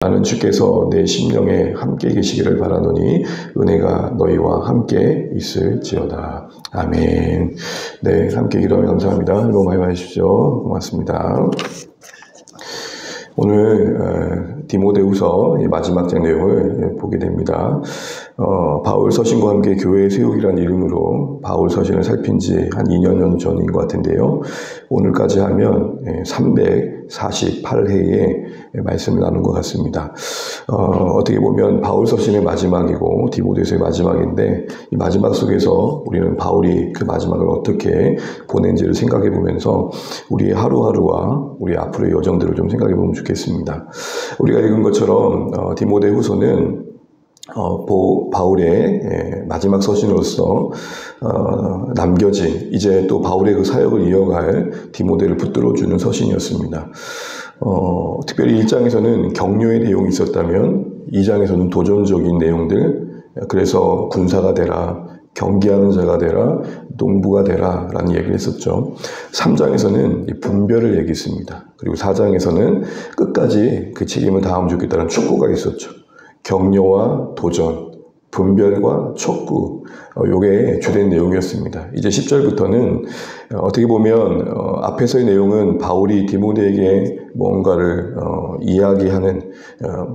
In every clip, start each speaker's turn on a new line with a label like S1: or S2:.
S1: 나는 주께서 내 심령에 함께 계시기를 바라노니 은혜가 너희와 함께 있을지어다. 아멘. 네, 함께 기도하며 감사합니다. 너무 많이 봐주십시오. 고맙습니다. 오늘 디모데후서 마지막 장 내용을 보게 됩니다. 바울 서신과 함께 교회 세우기라는 이름으로 바울 서신을 살핀 지 한 2년 전인 것 같은데요. 오늘까지 하면 348회의 말씀을 나눈 것 같습니다. 어떻게 보면 바울 서신의 마지막이고 디모데서의 마지막인데 이 마지막 속에서 우리는 바울이 그 마지막을 어떻게 보낸지를 생각해 보면서 우리의 하루하루와 우리 앞으로의 여정들을 좀 생각해 보면 좋겠습니다. 우리가 읽은 것처럼 디모데후서는 바울의 마지막 서신으로서 남겨진 이제 또 바울의 그 사역을 이어갈 디모데를 붙들어주는 서신이었습니다. 특별히 1장에서는 격려의 내용이 있었다면 2장에서는 도전적인 내용들, 그래서 군사가 되라, 경계하는 자가 되라, 농부가 되라 라는 얘기를 했었죠. 3장에서는 분별을 얘기했습니다. 그리고 4장에서는 끝까지 그 책임을 다하면 좋겠다는 촉구가 있었죠. 격려와 도전, 분별과 촉구, 요게 주된 내용이었습니다. 이제 10절부터는 어떻게 보면 앞에서의 내용은 바울이 디모데에게 뭔가를 이야기하는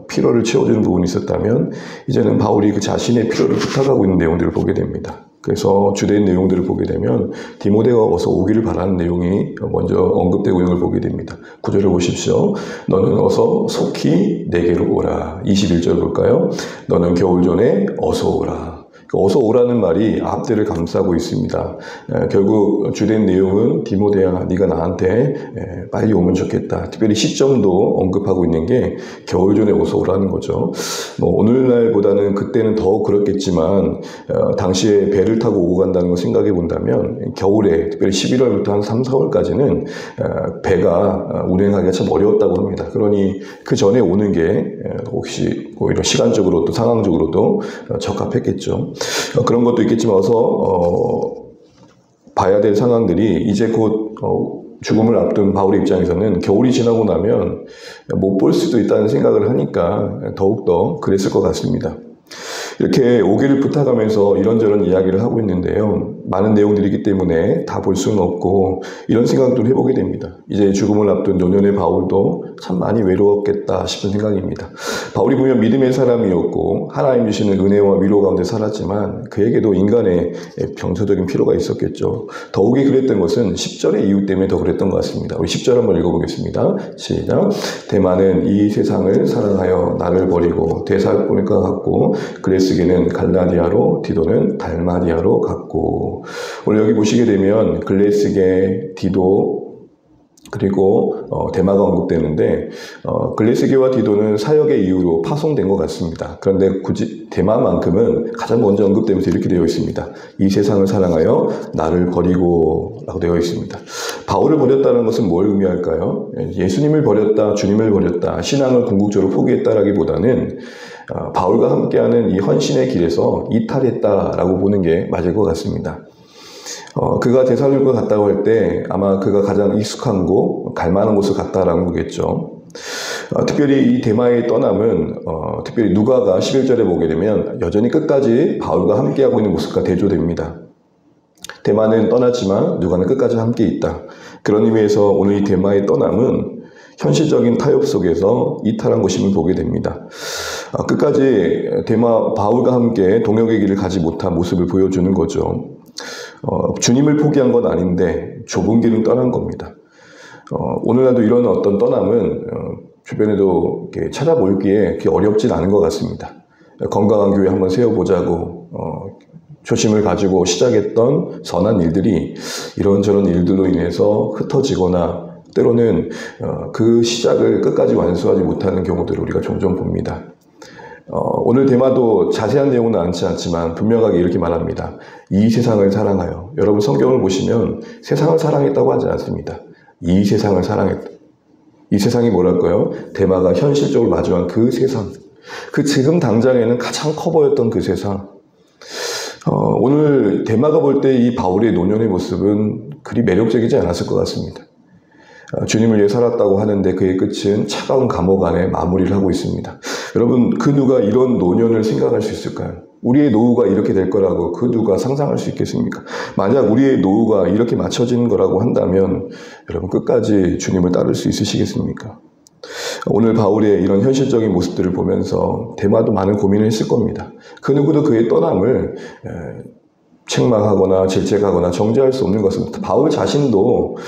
S1: 필요를 채워주는 부분이 있었다면 이제는 바울이 그 자신의 필요를 부탁하고 있는 내용들을 보게 됩니다. 그래서 주된 내용들을 보게 되면 디모데가 어서 오기를 바라는 내용이 먼저 언급되고 있는 걸 보게 됩니다. 9절을 보십시오. 너는 어서 속히 내게로 오라. 21절 볼까요? 너는 겨울 전에 어서 오라. 어서 오라는 말이 앞뒤를 감싸고 있습니다. 결국 주된 내용은 디모데야, 네가 나한테 빨리 오면 좋겠다. 특별히 시점도 언급하고 있는 게 겨울 전에 어서 오라는 거죠. 오늘날보다는 그때는 더 그렇겠지만 당시에 배를 타고 오고 간다는 걸 생각해 본다면 겨울에 특별히 11월부터 한 3, 4월까지는 배가 운행하기가 참 어려웠다고 합니다. 그러니 그 전에 오는 게 혹시 오히려 시간적으로 또 상황적으로도 적합했겠죠. 그런 것도 있겠지만 봐야 될 상황들이 이제 곧 죽음을 앞둔 바울의 입장에서는 겨울이 지나고 나면 못 볼 수도 있다는 생각을 하니까 더욱더 그랬을 것 같습니다. 이렇게 오기를 부탁하면서 이런저런 이야기를 하고 있는데요. 많은 내용들이기 때문에 다 볼 수는 없고 이런 생각도 해보게 됩니다. 이제 죽음을 앞둔 노년의 바울도 참 많이 외로웠겠다 싶은 생각입니다. 바울이 보면 믿음의 사람이었고 하나님 주시는 은혜와 위로 가운데 살았지만 그에게도 인간의 병서적인 필요가 있었겠죠. 더욱이 그랬던 것은 10절의 이유 때문에 더 그랬던 것 같습니다. 우리 10절 한번 읽어보겠습니다. 시작. 대마는 이 세상을 사랑하여 나를 버리고 데살로니가 갔고 글레스게는 갈라디아로 디도는 달마디아로 갔고 오늘 여기 보시게 되면 글레스게, 디도 그리고 데마가 언급되는데 글레스게와 디도는 사역의 이유로 파송된 것 같습니다. 그런데 굳이 데마만큼은 가장 먼저 언급되면서 이렇게 되어 있습니다. 이 세상을 사랑하여 나를 버리고 라고 되어 있습니다. 바울을 버렸다는 것은 뭘 의미할까요? 예수님을 버렸다, 주님을 버렸다, 신앙을 궁극적으로 포기했다라기보다는 바울과 함께하는 이 헌신의 길에서 이탈했다라고 보는 게 맞을 것 같습니다. 그가 데살로니가 갔다고 할 때 아마 그가 가장 익숙한 곳, 갈만한 곳을 갔다라는 거겠죠. 특별히 이 데마의 떠남은 특별히 누가가 11절에 보게 되면 여전히 끝까지 바울과 함께하고 있는 모습과 대조됩니다. 데마는 떠났지만 누가는 끝까지 함께 있다. 그런 의미에서 오늘 이 데마의 떠남은 현실적인 타협 속에서 이탈한 것임을 보게 됩니다. 끝까지 바울과 함께 동역의 길을 가지 못한 모습을 보여주는 거죠. 주님을 포기한 건 아닌데 좁은 길은 떠난 겁니다. 오늘날도 이런 어떤 떠남은 주변에도 이렇게 찾아보기에 어렵진 않은 것 같습니다. 건강한 교회 한번 세워보자고 초심을 가지고 시작했던 선한 일들이 이런저런 일들로 인해서 흩어지거나 때로는 그 시작을 끝까지 완수하지 못하는 경우들을 우리가 종종 봅니다. 오늘 데마도 자세한 내용은 많지 않지만 분명하게 이렇게 말합니다. 이 세상을 사랑하여. 여러분 성경을 보시면 세상을 사랑했다고 하지 않습니다. 이 세상을 사랑했다. 이 세상이 뭐랄까요? 데마가 현실적으로 마주한 그 세상. 그 지금 당장에는 가장 커 보였던 그 세상. 오늘 데마가 볼 때 이 바울의 노년의 모습은 그리 매력적이지 않았을 것 같습니다. 주님을 위해 살았다고 하는데 그의 끝은 차가운 감옥 안에 마무리를 하고 있습니다. 여러분, 그 누가 이런 노년을 생각할 수 있을까요? 우리의 노후가 이렇게 될 거라고 그 누가 상상할 수 있겠습니까? 만약 우리의 노후가 이렇게 맞춰지는 거라고 한다면 여러분 끝까지 주님을 따를 수 있으시겠습니까? 오늘 바울의 이런 현실적인 모습들을 보면서 데마도 많은 고민을 했을 겁니다. 그 누구도 그의 떠남을 책망하거나 질책하거나 정죄할 수 없는 것은 바울 자신도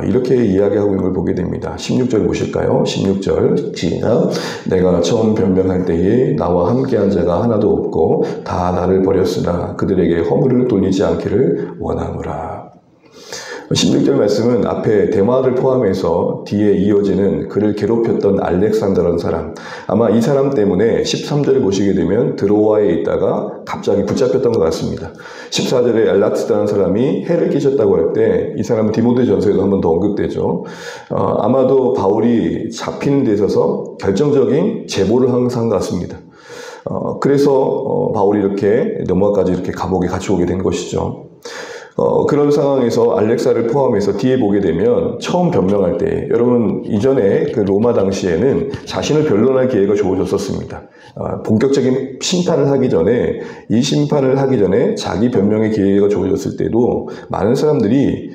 S1: 이렇게 이야기하고 있는 걸 보게 됩니다. 16절 보실까요? 16절 시작. 내가 처음 변명할 때에 나와 함께한 자가 하나도 없고 다 나를 버렸으나 그들에게 허물을 돌리지 않기를 원하노라. 16절 말씀은 앞에 데마를 포함해서 뒤에 이어지는 그를 괴롭혔던 알렉산더라는 사람, 아마 이 사람 때문에 13절을 보시게 되면 드로아에 있다가 갑자기 붙잡혔던 것 같습니다. 14절에 엘라트라는 사람이 해를 끼쳤다고 할 때 이 사람은 디모데전서에도 한 번 더 언급되죠. 아마도 바울이 잡히는 데 있어서 결정적인 제보를 한 것 같습니다. 그래서 바울이 이렇게 넘어가까지 이렇게 감옥에 같이 오게 된 것이죠. 그런 상황에서 알렉사를 포함해서 뒤에 보게 되면 처음 변명할 때, 여러분 이전에 그 로마 당시에는 자신을 변론할 기회가 주어졌었습니다. 본격적인 심판을 하기 전에, 이 심판을 하기 전에 자기 변명의 기회가 주어졌을 때도 많은 사람들이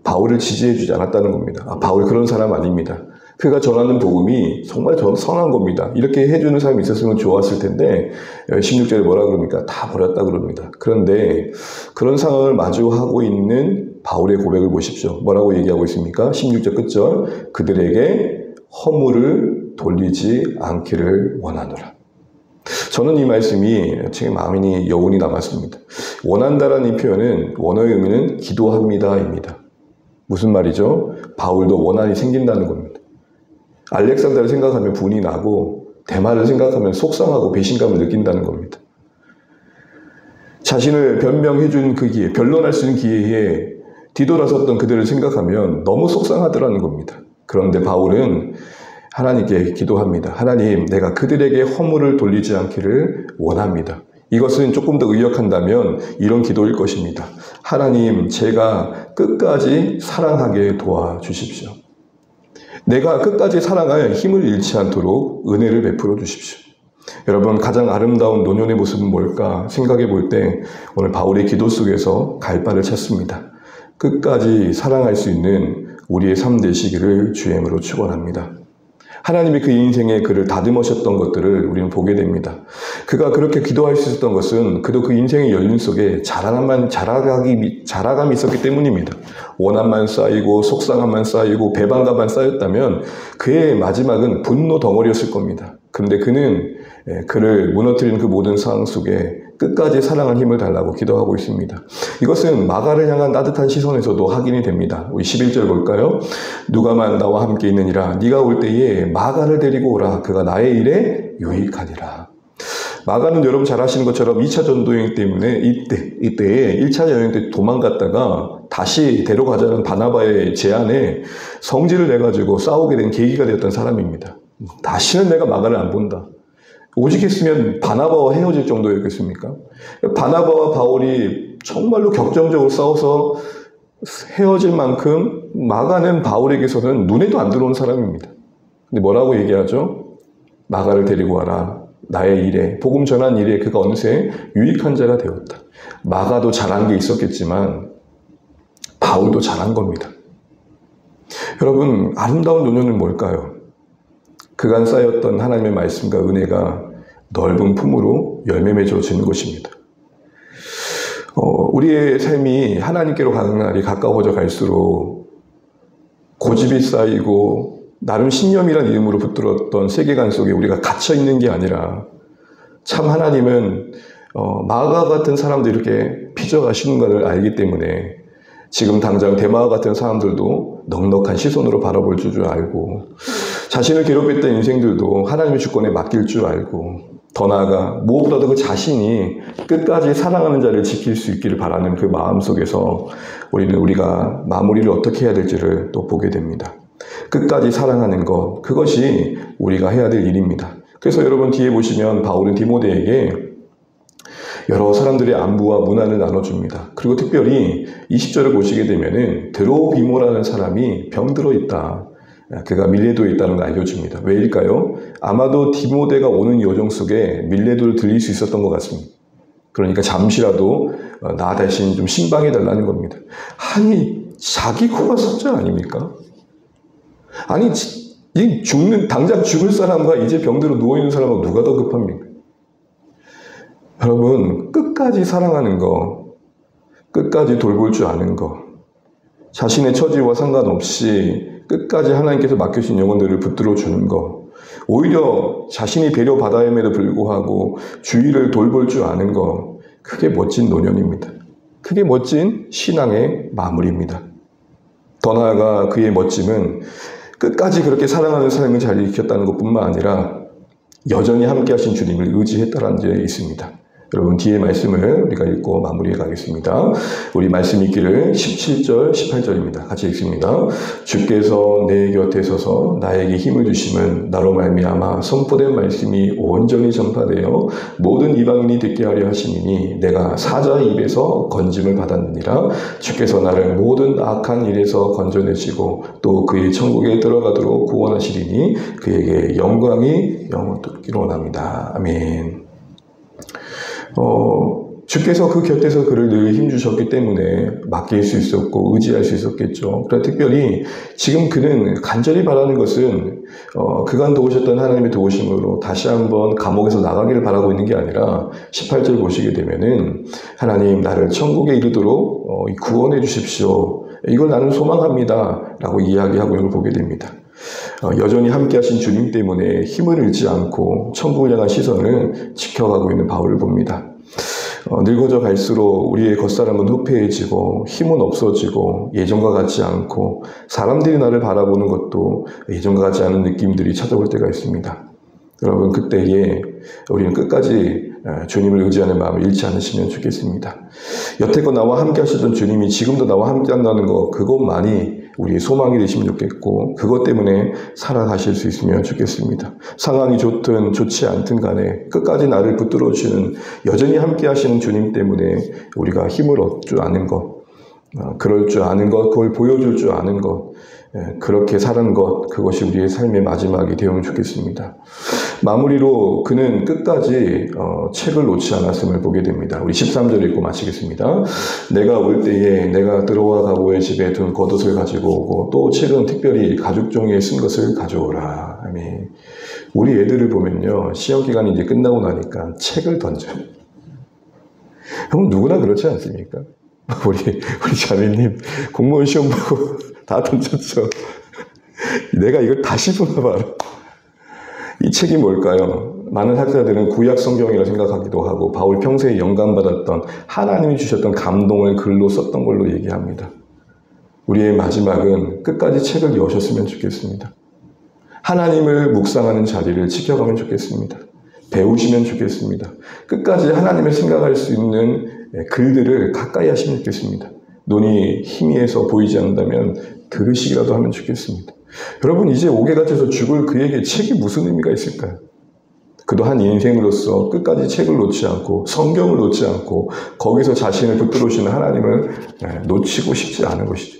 S1: 바울을 지지해 주지 않았다는 겁니다. 바울 그런 사람 아닙니다. 그가 전하는 복음이 정말 선한 겁니다. 이렇게 해주는 사람이 있었으면 좋았을 텐데 16절에 뭐라 그럽니까? 다 버렸다 그럽니다. 그런데 그런 상황을 마주하고 있는 바울의 고백을 보십시오. 뭐라고 얘기하고 있습니까? 16절 끝절 그들에게 허물을 돌리지 않기를 원하노라. 저는 이 말씀이 제 마음이 여운이 남았습니다. 원한다라는 이 표현은 원어의 의미는 기도합니다입니다. 무슨 말이죠? 바울도 원한이 생긴다는 겁니다. 알렉산더를 생각하면 분이 나고 데마를 생각하면 속상하고 배신감을 느낀다는 겁니다. 자신을 변명해 준 그 기회, 변론할 수 있는 기회에 뒤돌아섰던 그들을 생각하면 너무 속상하더라는 겁니다. 그런데 바울은 하나님께 기도합니다. 하나님, 내가 그들에게 허물을 돌리지 않기를 원합니다. 이것은 조금 더 의역한다면 이런 기도일 것입니다. 하나님, 제가 끝까지 사랑하게 도와주십시오. 내가 끝까지 사랑할 힘을 잃지 않도록 은혜를 베풀어 주십시오. 여러분, 가장 아름다운 노년의 모습은 뭘까 생각해 볼 때 오늘 바울의 기도 속에서 갈 바를 찾습니다. 끝까지 사랑할 수 있는 우리의 삶 되시기를 주임으로 축원합니다. 하나님이 그 인생에 그를 다듬으셨던 것들을 우리는 보게 됩니다. 그가 그렇게 기도할 수 있었던 것은 그도 그 인생의 연륜 속에 자라감이 있었기 때문입니다. 원한만 쌓이고 속상함만 쌓이고 배반감만 쌓였다면 그의 마지막은 분노 덩어리였을 겁니다. 그런데 그는 그를 무너뜨리는 그 모든 상황 속에 끝까지 사랑한 힘을 달라고 기도하고 있습니다. 이것은 마가를 향한 따뜻한 시선에서도 확인이 됩니다. 우리 11절 볼까요? 누가만 나와 함께 있느니라. 네가 올 때에 마가를 데리고 오라. 그가 나의 일에 유익하니라. 마가는 여러분 잘 아시는 것처럼 2차 전도여행 때문에 이때에 1차 여행 때 도망갔다가 다시 데려가자는 바나바의 제안에 성질을 내가지고 싸우게 된 계기가 되었던 사람입니다. 다시는 내가 마가를 안 본다. 오직 했으면 바나바와 헤어질 정도였겠습니까? 바나바와 바울이 정말로 격정적으로 싸워서 헤어질 만큼 마가는 바울에게서는 눈에도 안 들어온 사람입니다. 근데 뭐라고 얘기하죠? 마가를 데리고 와라. 나의 일에, 복음 전한 일에 그가 어느새 유익한 자가 되었다. 마가도 잘한 게 있었겠지만 바울도 잘한 겁니다. 여러분, 아름다운 노년은 뭘까요? 그간 쌓였던 하나님의 말씀과 은혜가 넓은 품으로 열매 맺어지는 것입니다. 우리의 삶이 하나님께로 가는 날이 가까워져 갈수록 고집이 쌓이고 나름 신념이라는 이름으로 붙들었던 세계관 속에 우리가 갇혀 있는 게 아니라 참 하나님은 마가 같은 사람들이 이렇게 빚어가시는 것을 알기 때문에 지금 당장 데마와 같은 사람들도 넉넉한 시선으로 바라볼 줄 알고 자신을 괴롭혔던 인생들도 하나님의 주권에 맡길 줄 알고 더 나아가 무엇보다도 그 자신이 끝까지 사랑하는 자를 지킬 수 있기를 바라는 그 마음 속에서 우리가 마무리를 어떻게 해야 될지를 또 보게 됩니다. 끝까지 사랑하는 것, 그것이 우리가 해야 될 일입니다. 그래서 여러분 뒤에 보시면 바울은 디모데에게 여러 사람들의 안부와 문안을 나눠줍니다. 그리고 특별히 20절을 보시게 되면은 드로비모라는 사람이 병들어 있다. 그가 밀레도에 있다는 걸 알려줍니다. 왜일까요? 아마도 디모데가 오는 여정 속에 밀레도를 들릴 수 있었던 것 같습니다. 그러니까 잠시라도 나 대신 좀 신방해 달라는 겁니다. 아니, 자기 코가 석자 아닙니까? 아니, 당장 죽을 사람과 이제 병들어 누워있는 사람하고 누가 더 급합니까? 여러분, 끝까지 사랑하는 거, 끝까지 돌볼 줄 아는 거, 자신의 처지와 상관없이 끝까지 하나님께서 맡겨주신 영혼들을 붙들어 주는 거, 오히려 자신이 배려받아임에도 불구하고 주위를 돌볼 줄 아는 거, 그게 멋진 노년입니다. 그게 멋진 신앙의 마무리입니다. 더 나아가 그의 멋짐은 끝까지 그렇게 사랑하는 삶을 잘 지켰다는 것뿐만 아니라 여전히 함께 하신 주님을 의지했다는 데 있습니다. 여러분, 뒤에 말씀을 우리가 읽고 마무리해 가겠습니다. 우리 말씀 읽기를 17절, 18절입니다. 같이 읽습니다. 주께서 내 곁에 서서 나에게 힘을 주심은 나로 말미암아 선포된 말씀이 온전히 전파되어 모든 이방인이 듣게 하려 하심이니 내가 사자의 입에서 건짐을 받았느니라. 주께서 나를 모든 악한 일에서 건져내시고 또 그의 천국에 들어가도록 구원하시리니 그에게 영광이 영원토록 원합니다. 아멘. 주께서 그 곁에서 그를 늘 힘주셨기 때문에 맡길 수 있었고 의지할 수 있었겠죠. 그러나 특별히 지금 그는 간절히 바라는 것은 그간 도우셨던 하나님의 도우심으로 다시 한번 감옥에서 나가기를 바라고 있는 게 아니라 18절 보시게 되면은 하나님 나를 천국에 이르도록 구원해 주십시오. 이걸 나는 소망합니다. 라고 이야기하고 이걸 보게 됩니다. 여전히 함께 하신 주님 때문에 힘을 잃지 않고 천국을 향한 시선을 지켜가고 있는 바울을 봅니다. 늙어져 갈수록 우리의 겉사람은 후패해지고 힘은 없어지고 예전과 같지 않고 사람들이 나를 바라보는 것도 예전과 같지 않은 느낌들이 찾아올 때가 있습니다. 여러분, 그때에 우리는 끝까지 주님을 의지하는 마음을 잃지 않으시면 좋겠습니다. 여태껏 나와 함께 하시던 주님이 지금도 나와 함께 한다는 것, 그것만이 우리의 소망이 되시면 좋겠고 그것 때문에 살아가실 수 있으면 좋겠습니다. 상황이 좋든 좋지 않든 간에 끝까지 나를 붙들어 주시는 여전히 함께 하시는 주님 때문에 우리가 힘을 얻을 줄 아는 것, 그럴 줄 아는 것, 그걸 보여줄 줄 아는 것, 그렇게 사는 것, 그것이 우리의 삶의 마지막이 되면 좋겠습니다. 마무리로 그는 끝까지 책을 놓지 않았음을 보게 됩니다. 우리 13절 읽고 마치겠습니다. 내가 올 때에 내가 들어와 가고의 집에 둔 겉옷을 가지고 오고 또 책은 특별히 가죽 종이에 쓴 것을 가져오라. 아멘. 우리 애들을 보면요, 시험 기간이 이제 끝나고 나니까 책을 던져요. 그럼 누구나 그렇지 않습니까? 우리 자매님 공무원 시험 보고 다 던졌죠. 내가 이걸 다시 보나 봐라. 이 책이 뭘까요? 많은 학자들은 구약 성경이라 생각하기도 하고 바울 평소에 영감받았던 하나님이 주셨던 감동을 글로 썼던 걸로 얘기합니다. 우리의 마지막은 끝까지 책을 여셨으면 좋겠습니다. 하나님을 묵상하는 자리를 지켜가면 좋겠습니다. 배우시면 좋겠습니다. 끝까지 하나님을 생각할 수 있는 글들을 가까이 하시면 좋겠습니다. 눈이 희미해서 보이지 않는다면 들으시기라도 하면 좋겠습니다. 여러분, 이제 옥에 갇혀서 죽을 그에게 책이 무슨 의미가 있을까요? 그도 한 인생으로서 끝까지 책을 놓지 않고 성경을 놓지 않고 거기서 자신을 붙들어 오시는 하나님을 놓치고 싶지 않은 것이죠.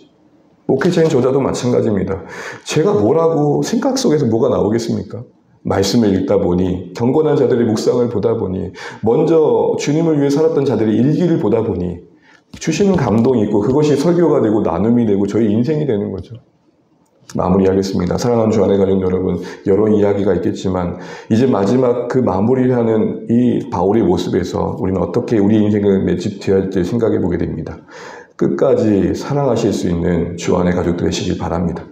S1: 목회자인 저자도 마찬가지입니다. 제가 뭐라고 생각 속에서 뭐가 나오겠습니까? 말씀을 읽다 보니, 경건한 자들의 묵상을 보다 보니, 먼저 주님을 위해 살았던 자들의 일기를 보다 보니 주시는 감동이 있고 그것이 설교가 되고 나눔이 되고 저희 인생이 되는 거죠. 마무리하겠습니다. 사랑하는 주 안에 가족 여러분, 여러 이야기가 있겠지만 이제 마지막 그 마무리를 하는 이 바울의 모습에서 우리는 어떻게 우리 인생을 맺어야 할지 생각해 보게 됩니다. 끝까지 사랑하실 수 있는 주 안에 가족 되시길 바랍니다.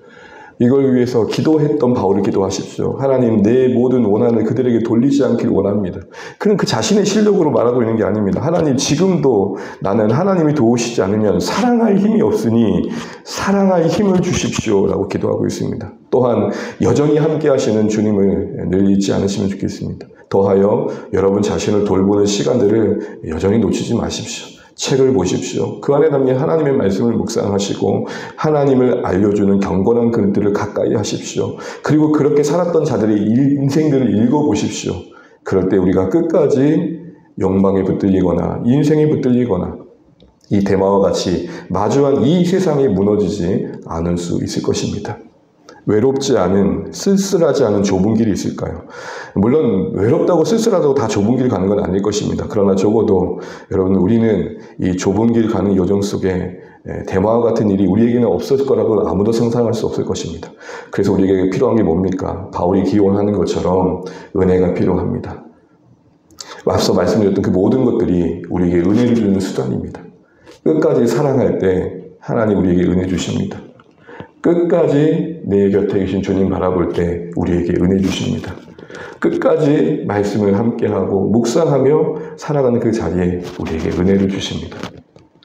S1: 이걸 위해서 기도했던 바울을 기도하십시오. 하나님, 내 모든 원한을 그들에게 돌리지 않길 원합니다. 그는 그 자신의 실력으로 말하고 있는 게 아닙니다. 하나님, 지금도 나는 하나님이 도우시지 않으면 사랑할 힘이 없으니 사랑할 힘을 주십시오 라고 기도하고 있습니다. 또한 여전히 함께 하시는 주님을 늘 잊지 않으시면 좋겠습니다. 더하여 여러분 자신을 돌보는 시간들을 여전히 놓치지 마십시오. 책을 보십시오. 그 안에 담긴 하나님의 말씀을 묵상하시고 하나님을 알려주는 경건한 글들을 가까이 하십시오. 그리고 그렇게 살았던 자들의 인생들을 읽어보십시오. 그럴 때 우리가 끝까지 욕망에 붙들리거나 인생에 붙들리거나 이 대마와 같이 마주한 이 세상이 무너지지 않을 수 있을 것입니다. 외롭지 않은, 쓸쓸하지 않은 좁은 길이 있을까요? 물론 외롭다고 쓸쓸하다고 다 좁은 길 가는 건 아닐 것입니다. 그러나 적어도 여러분, 우리는 이 좁은 길 가는 여정 속에 대마와 같은 일이 우리에게는 없을 거라고 아무도 상상할 수 없을 것입니다. 그래서 우리에게 필요한 게 뭡니까? 바울이 기원하는 것처럼 은혜가 필요합니다. 앞서 말씀드렸던 그 모든 것들이 우리에게 은혜를 주는 수단입니다. 끝까지 사랑할 때 하나님 우리에게 은혜 주십니다. 끝까지 내 곁에 계신 주님 바라볼 때 우리에게 은혜 주십니다. 끝까지 말씀을 함께하고 묵상하며 살아가는 그 자리에 우리에게 은혜를 주십니다.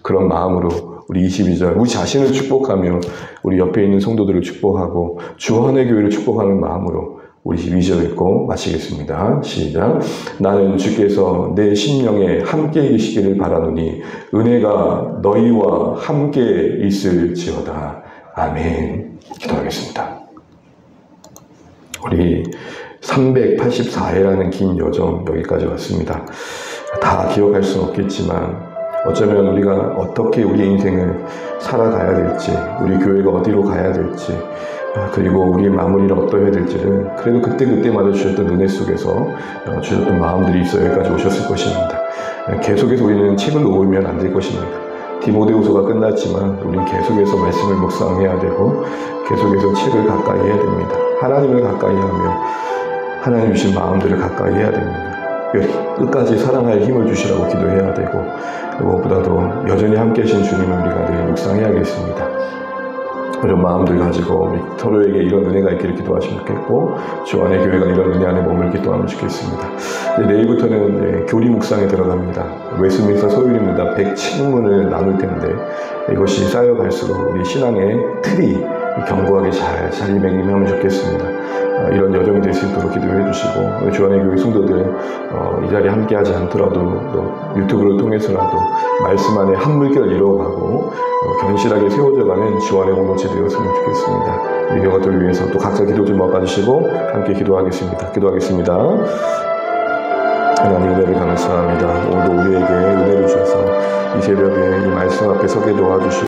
S1: 그런 마음으로 우리 22절 우리 자신을 축복하며 우리 옆에 있는 성도들을 축복하고 주한의 교회를 축복하는 마음으로 우리 22절 읽고 마치겠습니다. 시작. 나는 주께서 내 심령에 함께 계시기를 바라노니 은혜가 너희와 함께 있을지어다. 아멘. 기도하겠습니다. 우리 384회라는 긴 여정 여기까지 왔습니다. 다 기억할 수는 없겠지만 어쩌면 우리가 어떻게 우리의 인생을 살아가야 될지, 우리 교회가 어디로 가야 될지, 그리고 우리의 마무리를 어떠해야 될지를 그래도 그때마다 주셨던 은혜 속에서 주셨던 마음들이 있어 여기까지 오셨을 것입니다. 계속해서 우리는 책을 놓으면 안 될 것입니다. 디모데후서가 끝났지만 우리는 계속해서 말씀을 묵상해야 되고 계속해서 책을 가까이 해야 됩니다. 하나님을 가까이 하며 하나님 주신 마음들을 가까이 해야 됩니다. 끝까지 사랑할 힘을 주시라고 기도해야 되고 무엇보다도 여전히 함께 하신 주님을 우리가 늘 묵상해야겠습니다. 이런 마음들 가지고 우리 서로에게 이런 은혜가 있기를 기도하시면 좋겠고 주 안에 교회가 이런 은혜 안에 머물기 기도하면 좋겠습니다. 내일부터는 교리 묵상에 들어갑니다. 웨스민스터 소율입니다. 107문을 나눌 텐데 이것이 쌓여갈수록 우리 신앙의 틀이 견고하게 잘 자리매김하면 좋겠습니다. 이런 여정이 될 수 있도록 기도해 주시고 주 안의 교회 성도들 이 자리에 함께하지 않더라도 또 유튜브를 통해서라도 말씀 안에 한 물결 이루어가고 견실하게 세워져가는 주 안의 공동체 되었으면 좋겠습니다. 우리 교회를 위해서 또 각자 기도 좀 모아주시고 함께 기도하겠습니다. 기도하겠습니다. 하나님 은혜를 감사합니다. 오늘도 우리에게 은혜를 주셔서 이 새벽에 이 말씀 앞에 서게 도와주시고